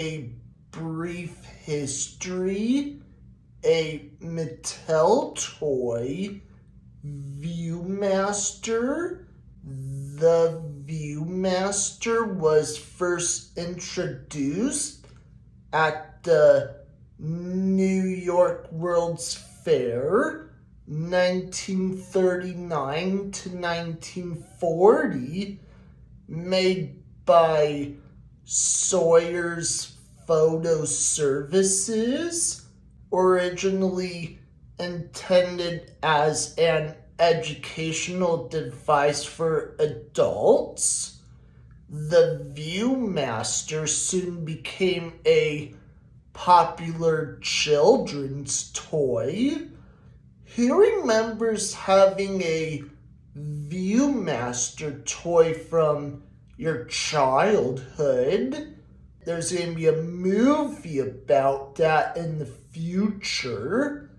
A brief history, a Mattel toy, Viewmaster. The Viewmaster was first introduced at the New York World's Fair, 1939 to 1940, made by Sawyer's Photo Services, originally intended as an educational device for adults. The Viewmaster soon became a popular children's toy. Who remembers having a Viewmaster toy from your childhood? There's going to be a movie about that in the future.